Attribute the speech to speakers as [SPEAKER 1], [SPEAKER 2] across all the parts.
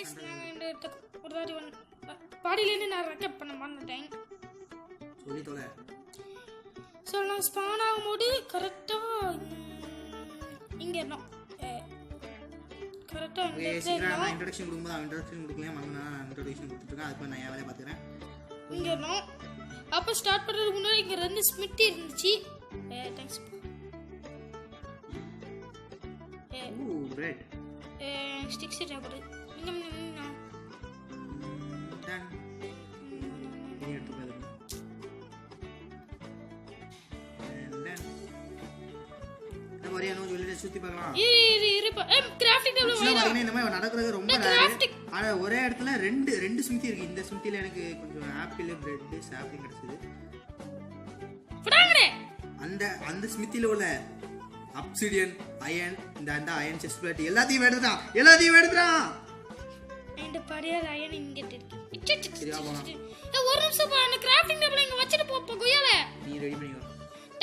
[SPEAKER 1] Guys நான் இந்த ஒரு தாடி பாடியிலேருந்து நான் ரெக்கார்ட் பண்ண மாட்டேன்
[SPEAKER 2] சொல்லி தொலை.
[SPEAKER 1] ஸோ நான் ஸ்பான் ஆகும்போது கரெக்டாக இங்கே இருந்தோம். கரெக்டாக
[SPEAKER 2] நான் இன்ட்ரடக்ஷன் கொடுக்கும்போது அவன் இன்ட்ரடக்ஷன் கொடுக்கலையே மறந்து நான் இன்ட்ரடக்ஷன் கொடுத்துட்ருக்கேன். அதுக்கு நான் என் வேலையை பார்த்துக்கிறேன்.
[SPEAKER 1] இங்கே இருந்தோம். அப்போ ஸ்டார்ட் பண்ணுறதுக்கு முன்னாடி இங்கே 2 ஸ்மிட்டி இருந்துச்சு. தேங்க்ஸ்.
[SPEAKER 2] பிரெட்
[SPEAKER 1] ஸ்டிக்ஸ் சாப்பிடு. சுத்தி பார்க்கலாம். இந்த மாதிரி நடக்கிறது ரொம்ப ஆனா ஒரே இடத்துல ரெண்டு ஸ்மித்தி இருக்கு. இந்த ஸ்மித்தில எனக்கு கொஞ்சம் ஆப்பிள் பிரெட் சாப்பிங் கிடைச்சது. அந்த ஸ்மித்தில உள்ள அப்சிடியன் அயன் இந்த அயன் செஸ்ட் பிளேட் எல்லாத்தையும் எடுத்துறான். இந்த படியாத அயன் இங்க இருக்கு. சரியா போலாம். ஒரு நிமிஷம் பா, அந்த கிராஃப்டிங் டேபிள் இங்க வச்சிட்டு போ கொய்யால. நீ ரெடி பண்ணிக்கோ.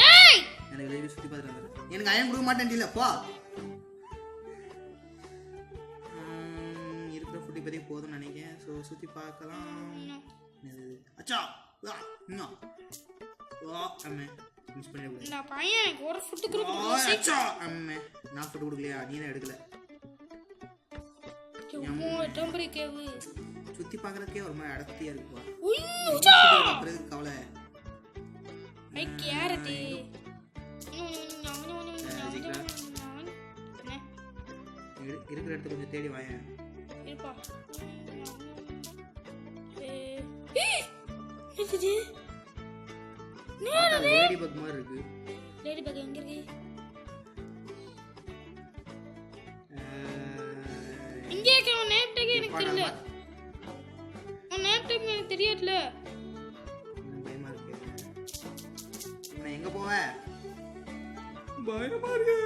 [SPEAKER 1] டேய் எனக்கு லைவ் சுத்தி பார்த்துட்டு வந்தேன். எனக்கு அயன் கொடுக்க மாட்டேன்டில போ. இருக்கிற ஃபுட் இப்போதே போதும்னு நினைக்கிறேன். ஸோ சுற்றி பார்க்கலாம். அச்சா இன்னும் அம்மே மிஸ் பண்ணிட. நான் பையன் எனக்கு ஒரு ஃபுட் கொடுக்கணும். அச்சா அம்மே நான் ஃபுட் கொடுக்கலையா? நீ தான் எடுக்கல. டெம்பரி கேவ் சுற்றி பார்க்கறதுக்கே ஒரு மாதிரி அடர்த்தியாக இருக்குப்பா. அப்புறம் கவலை ஐ கேரட் இருக்கிற இடத்துல கொஞ்சம் தேடி வாயேன். லேடி பக் மாதிரி இருக்கு. லேடி பக் எங்க இருக்கு? இங்க இருக்கு. உன் நேம் டேக் எனக்கு தெரியல. உன் நேம் டேக் எனக்கு தெரியல. பயமா இருக்கு. நான் எங்க போவே? பயமா இருக்கு.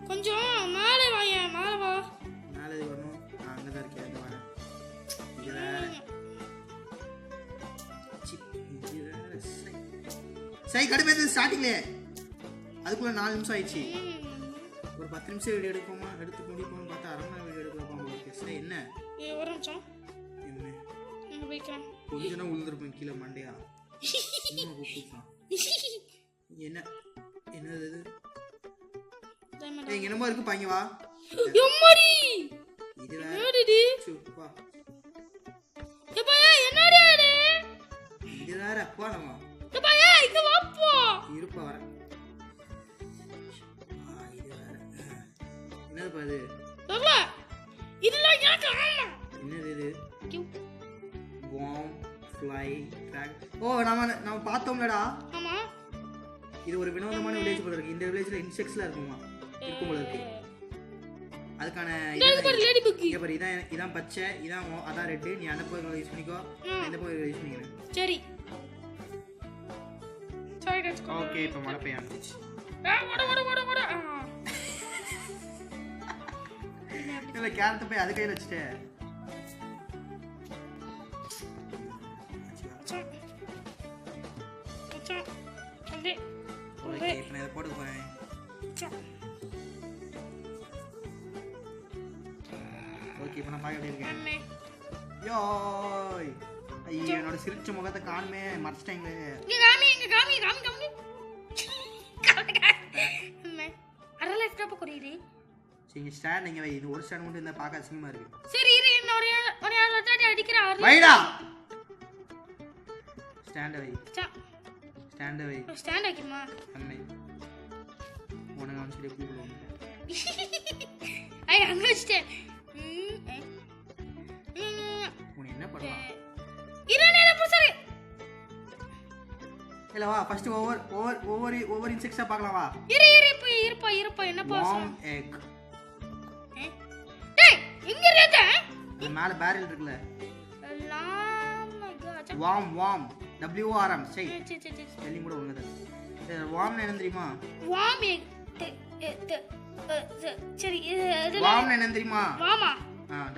[SPEAKER 1] கொஞ்சம் மேலே வாயா. மேலே வா. மேலே வரணும். நான் அங்கே தான் இருக்கேன். அங்கே வரேன். சரி கடுப்பேது ஸ்டார்டிங்லே. அதுக்குள்ள 4 நிமிஷம் ஆயிடுச்சு. ஒரு 10 நிமிஷம் வீடியோ எடுப்போமா? எடுத்து முடிப்போம்னு பார்த்தா அரை மணி வீடியோ எடுப்போம். சரி என்ன ஒரு நிமிஷம் என்ன நான் வைக்கிறேன். கொஞ்ச நேரம் உளுந்துருப்பேன் கீழே மண்டையா. என்ன என்னது இது? என்னமோ இருக்கு பாங்க வா. எம்மடி இது என்னடி? சுப்பா எப்பயா என்னடி இது? இது வேற அப்பா நம்ம எப்பயா இங்க வாப்போ இருப்பா வர. இது வேற என்னது பாது? சொல்ல இதெல்லாம் எனக்கு ஆமா. என்னது இது? Warm fly crack. ஓ நாம பார்த்தோம்லடா. ஆமா இது ஒரு வினோதமான வில்லேஜ் போல இருக்கு. இந்த வில்லேஜ்ல இன்செக்ட்ஸ்லாம் இருக்குமா? இருக்கும் போல இருக்கு. அதுக்கான இங்க பாரு. இதான் பச்சை, இதான் அதான் ரெட். நீ அந்த போய் யூஸ் பண்ணிக்கோ, இந்த போய் யூஸ் பண்ணிக்கிறேன். சரி சரி गाइस. ஓகே இப்போ மழை பெய்ய ஆரம்பிச்சு. ஓட இல்ல கேரட் போய் அது கையில வச்சிட்டே. அச்சா அடே ஓகே இப்போ நான் இத போட போறேன். ஓகே இப்போ நான் பாக்க எப்படி இருக்கேன். யோய் ஐயோ என்னோட சிரிச்ச முகத்தை காணுமே மறச்சிட்டேங்க. இங்க காமி அம்மே அரை லேப்டாப் கொறியிரு. சரி ஸ்டாண்ட் நீங்க வை. இது ஒரு ஸ்டாண்ட் மட்டும் இருந்தா பார்க்க அசிங்கமா இருக்கு. சரி இரு என்ன ஒரு வாட்டி அடிக்குற. வைடா ஸ்டாண்ட் வை. ஸ்டாண்ட் வை. ஸ்டாண்ட் வைக்குமா? அம்மே உனக்கு வந்து சொல்லி கூப்பிடுவோம். ஐ அங்க வச்சிட்டே. உன என்ன பண்ணலாம்? இரனேல புசரி. இல்ல வா ஃபர்ஸ்ட் ஓவர் இன்செக்ட்ஸா பார்க்கலாம் வா. இருப்பா என்ன பாஸ்? Warm egg. டேய் இங்க இருக்கா? இந்த மேல பேரல் இருக்குல. வார்ம் WRM சரி ஸ்பெல்லிங் கூட ஒண்ணுது. வார்ம் என்ன தெரியுமா? வார்ம் எக் சரி இது வார்ம் என்ன தெரியுமா? வாமா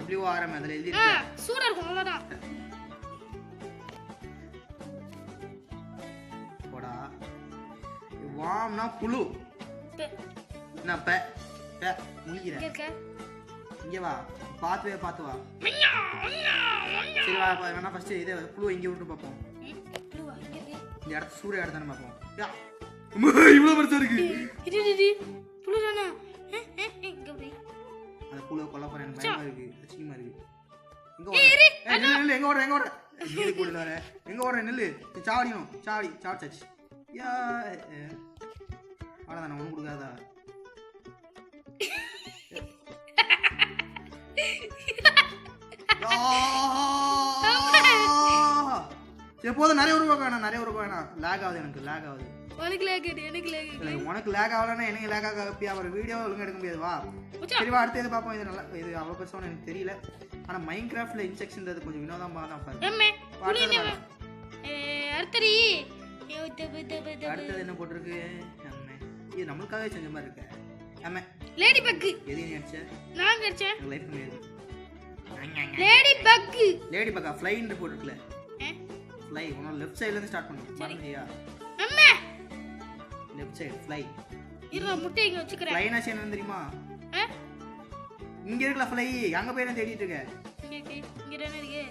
[SPEAKER 1] WRM அதுல எழுதி இருக்கு. சூடா இருக்கும் அவ்வளவுதான். போடா வார்ம்னா புழு. நான் பே முழிக்கிறேன்.
[SPEAKER 2] இங்கே வா பார்த்து வா சரி வா வேணா ஃபர்ஸ்ட் இதே புழு இங்கே விட்டு பார்ப்போம் இந்த இடத்த சூரிய இடத்தானே பார்ப்போம் இவ்வளோ பெருசா இருக்கு அந்த புழுவை கொல்ல போறேன் எனக்கு பயமா இருக்கு அசிங்கமா இருக்கு எங்க ஓடுற எங்க ஓடுற நெல்லு சாவடியும் சாவடிச்சாச்சு அவ்வளோதானே ஒன்றும் கொடுக்காதா எப்போதும் நிறைய ரூபா வேணாம் லேக் ஆகுது எனக்கு உனக்கு லேக் ஆகலன்னா எனக்கு லேக் ஆக ஒரு வீடியோ ஒழுங்கு எடுக்க முடியாது வா சரி வா அடுத்து எது பார்ப்போம் இது நல்லா இது அவ்வளோ பெருசாக எனக்கு தெரியல ஆனால் மைண்ட் கிராஃப்டில் இன்செக்ஷன்றது கொஞ்சம் வினோதமாக தான் பாரு அடுத்தது என்ன போட்டிருக்கு இது நம்மளுக்காகவே செஞ்ச மாதிரி இருக்கு ஆமா
[SPEAKER 3] லேடி பக்
[SPEAKER 2] எது நீ அடிச்ச
[SPEAKER 3] நான் அடிச்சேன்
[SPEAKER 2] லைஃப் முடியாது லேடி பக்கா ஃப்ளைன்னு போட்டுருக்கல ஃப்ளை உன்னோட லெஃப்ட் சைடுல இருந்து ஸ்டார்ட் பண்ணு மறந்துட்டியா
[SPEAKER 3] அம்மா
[SPEAKER 2] லெஃப்ட் சைடு ஃப்ளை
[SPEAKER 3] இருடா முட்டை இங்க வச்சுக்கறேன்
[SPEAKER 2] ஃப்ளைனா என்ன தெரியுமா இங்க இருக்குல ஃப்ளை அங்க போய் நான் தேடிட்டு இருக்கேன்
[SPEAKER 3] இங்க என்ன இருக்கு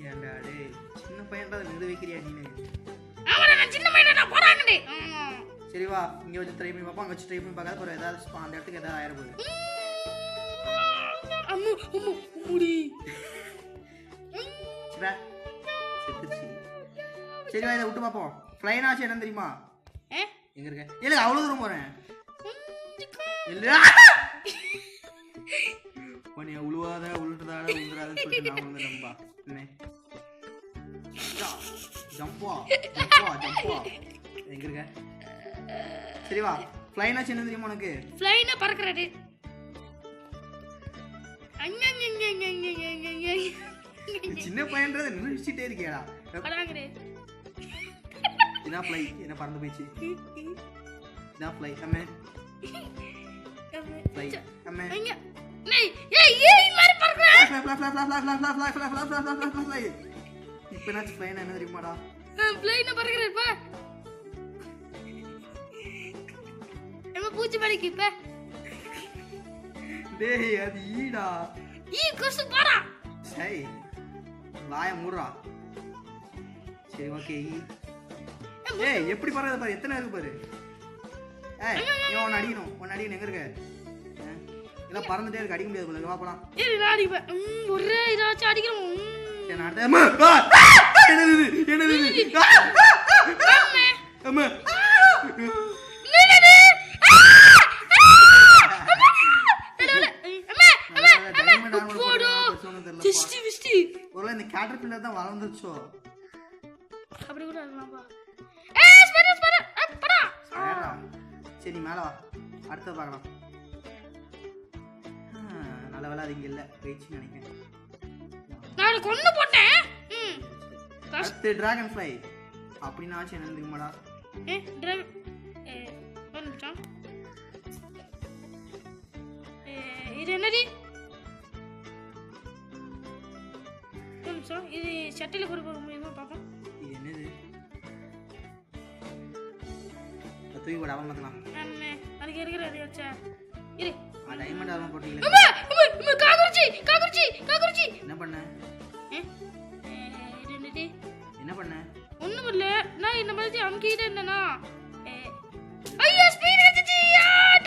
[SPEAKER 2] ஏன்டா டேய் சின்ன பையன்டா நிறு வைக்கிறியா நீ
[SPEAKER 3] ஆமா நான் சின்ன பையன்டா போறாங்கடே
[SPEAKER 2] சரி வா இங்க வச்சு ட்ரை பண்ணி பாப்போம் அங்க வச்சு ட்ரை பண்ணி பார்க்காத போற ஏதாவது அந்த இடத்துக்கு ஏதாவது ஆயிர போகுது
[SPEAKER 3] முடி
[SPEAKER 2] சரி வா இதை விட்டு பார்ப்போம் ஃப்ளைனாச்சு என்ன தெரியுமா எங்க இருக்க இல்ல அவ்வளவு தூரம் போறேன் இல்ல உன்னை உழுவாத உழுட்டுதாட உழுதுறாதன்னு சொல்லிட்டு நான் வந்து நம்பா ஜம்பா எங்க இருக்க சரி வா ஃப்ளைனாச்சு என்ன தெரியுமா உனக்கு
[SPEAKER 3] ஃப்ளைனா பறக்குறது
[SPEAKER 2] சின்ன பையன்றது நினைச்சிட்டே இருக்கியாடா இதான் ஃப்ளை என்ன பறந்து போயிடுச்சு இதான் ஃப்ளை அம்மே ஃப்ளை அம்மே இப்போ நான் ஃப்ளைனா என்ன தெரியுமாடா
[SPEAKER 3] ஃப்ளைனா பறக்குறப்பா நம்ம பூச்சி மணிக்கு இப்ப
[SPEAKER 2] டேய் அது ஈடா
[SPEAKER 3] கொசு பாரா
[SPEAKER 2] சரி வாய மூடுறா சரி ஓகே ஏய் எப்படி பறக்குது பாரு எத்தனை இருக்கு பாரு ஏய் நீ ஒன்னு அடிக்கணும் எங்க இருக்க எல்லாம் பறந்துட்டே இருக்கு அடிக்க முடியாது போல வா போலாம்
[SPEAKER 3] ஏய் நான் அடிப்பேன் ஒரே இதாச்சு அடிக்கிறோம்
[SPEAKER 2] சரி நான் என்னது அம்மா இந்த கேட்டர்பில்லர் தான் வளர்ந்துச்சோ
[SPEAKER 3] அப்படி கூட இருக்கலாம்பா
[SPEAKER 2] சரி மேல வா அடுத்தது பார்க்கலாம் நல்ல வேலை அது இங்க இல்ல போயிடுச்சு நினைக்கிறேன்
[SPEAKER 3] நான் கொன்னு போட்டேன்
[SPEAKER 2] அடுத்து டிராகன் ஃப்ளை அப்படின்னா என்ன தெரியுமாடா
[SPEAKER 3] இது என்னது இது சட்டையில போட முடியுமா பாப்போம்
[SPEAKER 2] இது என்னது தூக்கி போட அவன் பார்க்கலாம்
[SPEAKER 3] அண்ணே அதுக்கு இருக்கிறது வச்சா இரு
[SPEAKER 2] டைமண்ட் ஆர்மர் போட்டீங்களே
[SPEAKER 3] காகுருச்சி
[SPEAKER 2] என்ன பண்ண
[SPEAKER 3] இது என்னது
[SPEAKER 2] என்ன பண்ண
[SPEAKER 3] ஒண்ணும் இல்ல நான் இந்த மாதிரி அங்கீட என்னனா ஐயா ஸ்பீட் வந்துச்சு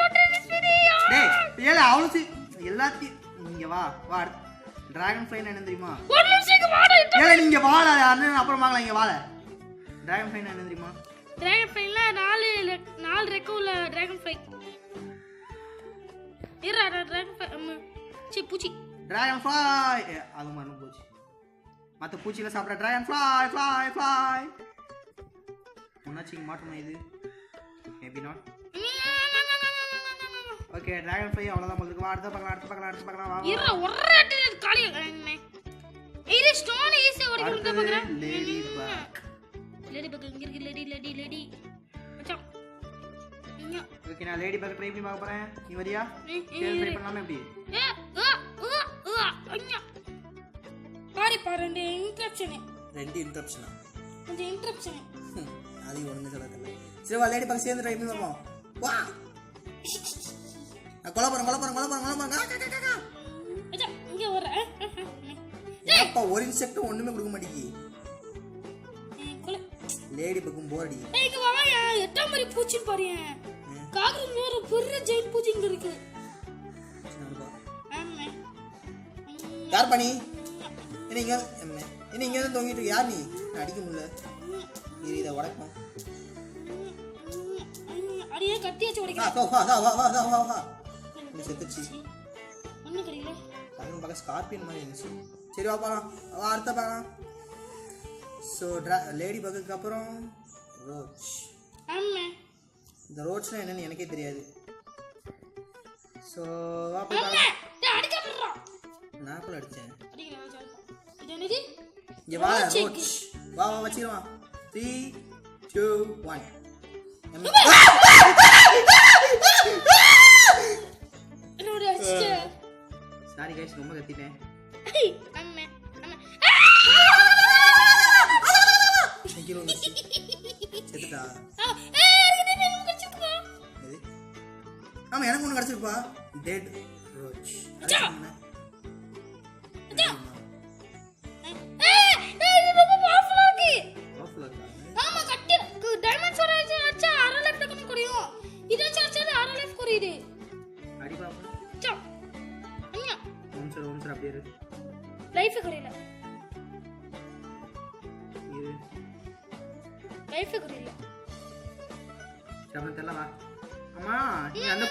[SPEAKER 3] டோட்டல் ஸ்பீட்
[SPEAKER 2] டேய் ஏல அவ்வளவு எல்லாத்தையும் இங்க வா டிராகன் ஃப்ளை என்ன தெரியுமா
[SPEAKER 3] ஒரு நிமிஷம் வாடா
[SPEAKER 2] ஏல நீங்க வாடா அண்ணன் அப்புறம் வாங்கலாம் இங்க வாடா டிராகன் ஃப்ளை என்ன தெரியுமா
[SPEAKER 3] டிராகன் ஃப்ளைல நாலு ரெக்க உள்ள டிராகன் ஃப்ளை இரா டிராகன் ஃப்ளை பூச்சி
[SPEAKER 2] டிராகன் ஃப்ளை அது மறந்து போச்சு மற்ற பூச்சியில் சாப்பிட்ற டிராகன் ஃப்ளை ஒன்னாச்சிங்க மாட்டணும் இது maybe not okay dragon fly அவ்வளோதான் போதுக்கு வா அடுத்து பார்க்கலாம் வா
[SPEAKER 3] இரா ஒரே காலி இது ஸ்டோன் ஈஸி ஓடிக்கிட்டு பார்க்கறேன் லேடி பக் இங்க இருக்கு லேடி மச்சான்
[SPEAKER 2] ஓகே நான் லேடி பக் ட்ரை பண்ணி பார்க்க போறேன் நீ வரியா ட்ரை பண்ணலாமா எப்படி
[SPEAKER 3] அண்ணா பாரு ரெண்டு இன்டரப்ஷனா
[SPEAKER 2] அது ஒண்ணு சொல்லல சரி வா லேடி பக் சேர்ந்து ட்ரை பண்ணி பார்ப்போம் வா கொலை போறேன் அப்பா ஒரு இன்செக்ட் ஒண்ணுமே கொடுக்க மாட்டேங்கி. லேடி பக்கம் போர் அடி.
[SPEAKER 3] ஏய் இங்க வாயா, எட்டாம் மாதிரி பூச்சி பாருங்க. காகரி மேல பெரிய ஜெயின் பூச்சி இங்க இருக்கு. ஆமா.
[SPEAKER 2] யார் பண்ணி? நீங்க இங்க வந்து தொங்கிட்டு இருக்க யார் நீ? நான் அடிக்க முடியல. இத உடைப்போம்.
[SPEAKER 3] அடியே கட்டி வச்சு உடைக்க.
[SPEAKER 2] வா. நீ செத்துச்சு.
[SPEAKER 3] ஒண்ணு தெரியல.
[SPEAKER 2] அது பக்க ஸ்கார்பியன் மாதிரி இருந்துச்சு. சரி வா போலாம். வா அடுத்த பாக்கலாம். சோ லேடி பக்குக்கு அப்புறம் ரோச்.
[SPEAKER 3] ஆமா.
[SPEAKER 2] இந்த ரோச்னா என்னன்னு எனக்கே தெரியாது. சோ வா போலாம்.
[SPEAKER 3] அம்மா டேய் அடிக்க போறா.
[SPEAKER 2] நான் கூட அடிச்சேன்.
[SPEAKER 3] அடிக்கறேன் சார். இது என்னது?
[SPEAKER 2] இங்க வா ரோச். வா வச்சிரவா. 3 2 1.
[SPEAKER 3] என்னோட அடிச்சே.
[SPEAKER 2] சாரி गाइस ரொம்ப கத்திட்டேன்.
[SPEAKER 3] அம்மா.
[SPEAKER 2] செக்கிரோ செத்துடா.
[SPEAKER 3] எனக்கு கடிச்சிருப்பா.
[SPEAKER 2] ஆமா எனக்கு ஒன்னு கடிச்சிருப்பா. Dead roach.
[SPEAKER 3] இது ரொம்ப பவர்ஃபுல்லா இருக்கு. ஆமா கட்டி டைமண்ட் சோர அடிச்சா 6 லைஃப் டக்குனு குறையும். இது அடிச்சா 6 லைஃப் குறையுது.
[SPEAKER 2] அடி பாப்பா.
[SPEAKER 3] சோ. அண்ணா
[SPEAKER 2] ஒன்சர் அப்படியே இரு.
[SPEAKER 3] லைஃப் குறையல.
[SPEAKER 2] இரு.
[SPEAKER 3] லைஃப் குறையல.
[SPEAKER 2] சமன் தெரியல வா. அம்மா நீ அந்த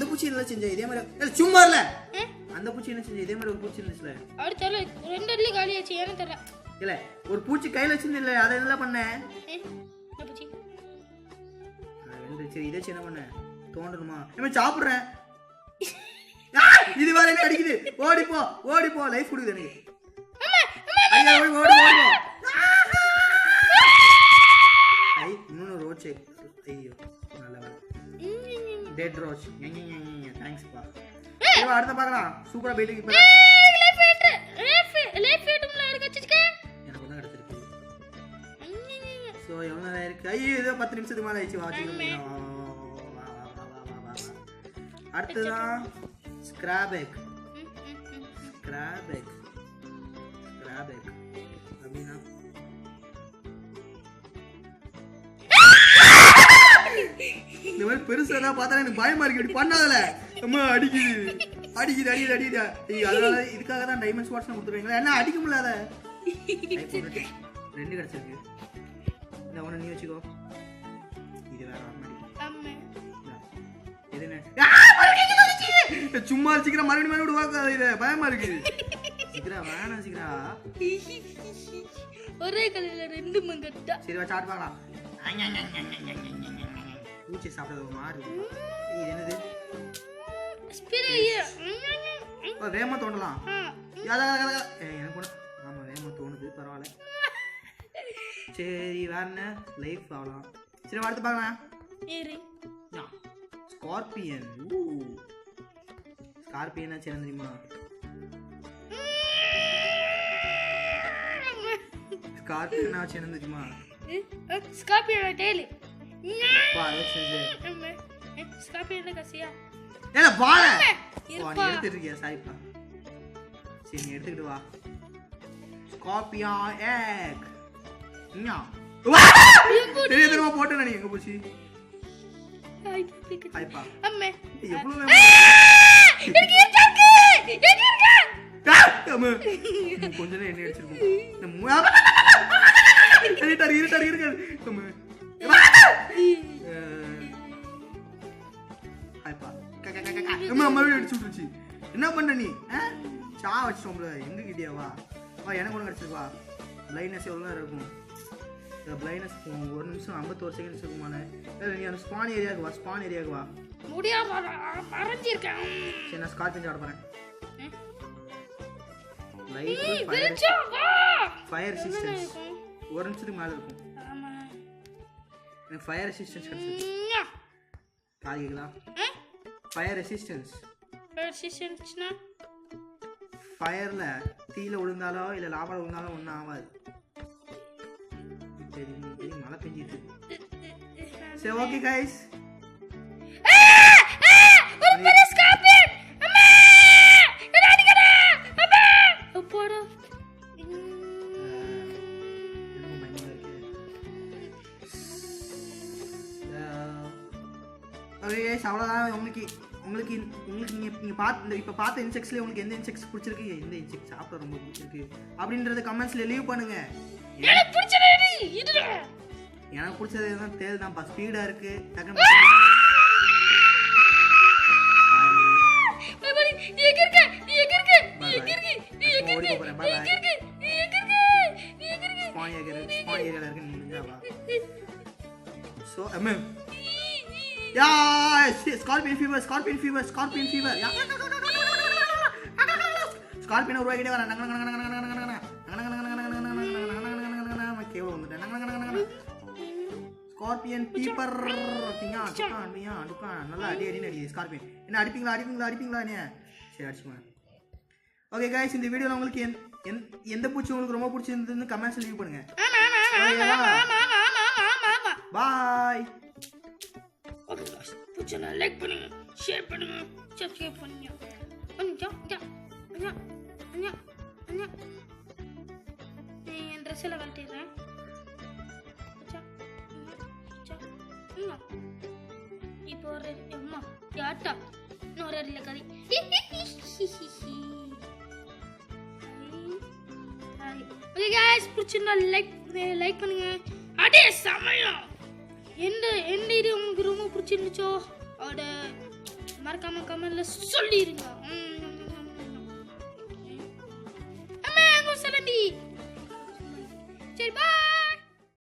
[SPEAKER 2] பூச்சி என்ன செஞ்ச இதே மாதிரி இல்ல சும்மா இல்ல. அந்த பூச்சி என்ன செஞ்ச இதே மாதிரி ஒரு பூச்சி இருந்துச்சுல.
[SPEAKER 3] அது தெரியல. ரெண்டு அடில காலி ஆச்சு ஏன்னு தெரியல.
[SPEAKER 2] இல்ல ஒரு பூச்சி கையில வச்சிருந்தல அத என்ன பண்ண?
[SPEAKER 3] என்ன பூச்சி?
[SPEAKER 2] சரி இத என்ன பண்ண? தோண்டணுமா? இவன் சாப்பிடுறேன். இது வேற என்ன அடிக்குது? ஓடி போ லைஃப் குடுக்குது எனக்கு. அம்மா ஓடி போ. ஐ இன்னொரு ரோச். ஐயோ நல்ல வேலை. Dead roach. தேங்க்ஸ் பா. ஏய் அடுத்து பார்க்கலாம். சூப்பரா பைட்டுக்கு இப்ப
[SPEAKER 3] லைஃப் ஃபேட்டும்ல இருக்கு வச்சிருக்க.
[SPEAKER 2] எனக்கு ஒண்ணு கிடைச்சிருக்கு. சோ எவ்வளவு நேரம் இருக்கு? ஐயோ ஏதோ 10 நிமிஷத்துக்கு மேல ஆயிச்சு வாட்சிங்க. அடுத்ததான் ஸ்கிராப் எக். அப்படினா இந்த மாதிரி பெருசா பார்த்தா எனக்கு பயமா இருக்கு. இப்படி பண்ணாதல. அம்மா அடிக்குது. ஏய் அதனால இதுக்காக தான் டைமண்ட் ஸ்வாட்ஸ் கொடுத்துறீங்களா? என்ன அடிக்க முடியல. 2 கிடைச்சிருக்கு. இந்த ஒண்ணு நீ வச்சுக்கோ. இது வேற மாதிரி.
[SPEAKER 3] அம்மா.
[SPEAKER 2] இது என்ன? சும்மா சீக்கிரம் மறுபடியும் விடுவாங்க. இது பயமா இருக்கு. சீக்கிரம் வேணாம் சீக்கிரம்.
[SPEAKER 3] ஒரே கல்லுல 2 மங்கட்டா.
[SPEAKER 2] சரி வா சாட் பார்க்கலாம். பூச்சி சாப்பிடுறது மாறு. இது என்னது?
[SPEAKER 3] ஸ்பிரேயா.
[SPEAKER 2] வேகமா தோண்டலாம். எனக்கு கூட ஆமா வேகமா தோணுது. பரவாயில்ல. சரி வேற என்ன லைஃப் ஆகலாம். சரி அடுத்து பார்க்கலாம்.
[SPEAKER 3] ஏறி
[SPEAKER 2] ஸ்கார்பியன். ஸ்கார்பியனா சேனல் தெரியுமா? ஸ்கார்பியனா சேனல் தெரியுமா?
[SPEAKER 3] Scorpion daily.
[SPEAKER 2] பா செஞ்சு.
[SPEAKER 3] ஸ்கார்பியன் கசியா.
[SPEAKER 2] ஏல பால. நீ எடுத்துட்டு இருக்கியா? சாரிப்பா. சரி நீ எடுத்துக்கிட்டு வா. Scorpion egg. இங்க தெரியுமா போட்டேன் நீ எங்க போச்சு? ஹைப்பா.
[SPEAKER 3] அம்மே.
[SPEAKER 2] எவ்வளவு
[SPEAKER 3] எனக்கு இருக்காங்க.
[SPEAKER 2] அம்மா கொஞ்ச நேரம் என்ன அடிச்சிருக்கும். இருட்டாரு. அம்மா. ஹைப்பா. அம்மா மறுபடியும் அடிச்சு விட்டுருச்சு. என்ன பண்ண நீ? சா வச்சிட்டோம்ல. எங்க கிட்டியா வா. எனக்கு ஒண்ணு கிடைச்சிருக்கு வா. பிளைட்னஸ் எவ்வளவு நேரம் இருக்கும்? பிளைட்னஸ் 1 நிமிஷம் 51 செகண்ட்ஸ் இருக்குமானே. நீ அந்த ஸ்பான் ஏரியாக்கு வா.
[SPEAKER 3] முடியாம மறஞ்சிருக்கேன்.
[SPEAKER 2] சரி நான் ஸ்கார்பியன் ஆட போறேன். லைட் ஃபயர் ரெசிஸ்டன்ஸ் 1 நிமிஷத்துக்கு மேல இருக்கும்.
[SPEAKER 3] ஆமா
[SPEAKER 2] எனக்கு ஃபயர் ரெசிஸ்டன்ஸ் கிடைச்சிருக்கு. காது கேக்குதா? ஃபயர் ரெசிஸ்டன்ஸ்னா ஃபயர்ல தீல விழுந்தாலோ இல்ல லாவால விழுந்தாலோ ஒண்ணும் ஆகாது. மழை பெஞ்சிட்டு. சரி ஓகே गाइस.
[SPEAKER 3] ஒரு ஸ்கார்பியன். அம்மா! என்ன அடிக்கற? அம்மா! அப்போடா.
[SPEAKER 2] உங்களுக்கு நீங்க இப்போ பார்த்த இன்செக்ட்ஸ்ல உங்களுக்கு எந்த இன்செக்ட்ஸ் பிடிச்சிருக்கு, எந்த இன்செக்ட் சாப்பிட ரொம்ப பிடிச்சிருக்கு அப்படின்றத கமெண்ட்ஸ்ல லீவ் பண்ணுங்க.
[SPEAKER 3] எனக்கு பிடிச்சது இதுடா.
[SPEAKER 2] எனக்கு பிடிச்சது தான் தேல் தான். ஸ்பீடா இருக்கு. டக்குனு
[SPEAKER 3] நீ எங்க இருக்க? நீ எங்க இருக்க? நீ எங்க இருக்க? நீ எங்க இருக்க? நீ எங்க இருக்க? நீ எங்க இருக்க? நீ எங்க இருக்க?
[SPEAKER 2] ஸ்பான் ஏகர் இருக்கு. நீ இங்க வா. So ya scorpion fever. Ya scorpion உருவாகிட்டே வர. கேவல வந்துட்டேன். ஸ்கார்பியன் பீப்பர் திங்கா அடிப்பா நல்லா அடி ஸ்கார்பியன். என்ன அடிப்பீங்களா நீ? சரி அடிச்சுக்கோங்க. ஓகே गाइस, இந்த வீடியோல உங்களுக்கு எந்த பூச்சி உங்களுக்கு ரொம்ப பிடிச்சிருந்ததுன்னு கமெண்ட்ஸ்ல லீவ் பண்ணுங்க. பாய்.
[SPEAKER 3] ஓகே गाइस, பிடிச்சா லைக் பண்ணுங்க, ஷேர் பண்ணுங்க, சப்ஸ்கிரைப் பண்ணுங்க. என் ட்ரெஸ் எல்லாம் கழட்டிடுறேன். இப்போ ஒரு அம்மா யாட்டா இன்னொரு அடியில் கறி. ஓகே गाइस, பிடிச்சிருந்தா லைக் பண்ணுங்க. அடே சமயம் எந்த இது உங்களுக்கு ரொம்ப பிடிச்சிருந்துச்சோ அட மறக்காம கமெண்ட்ல சொல்லிருங்க. அம்மா சரி பாய்.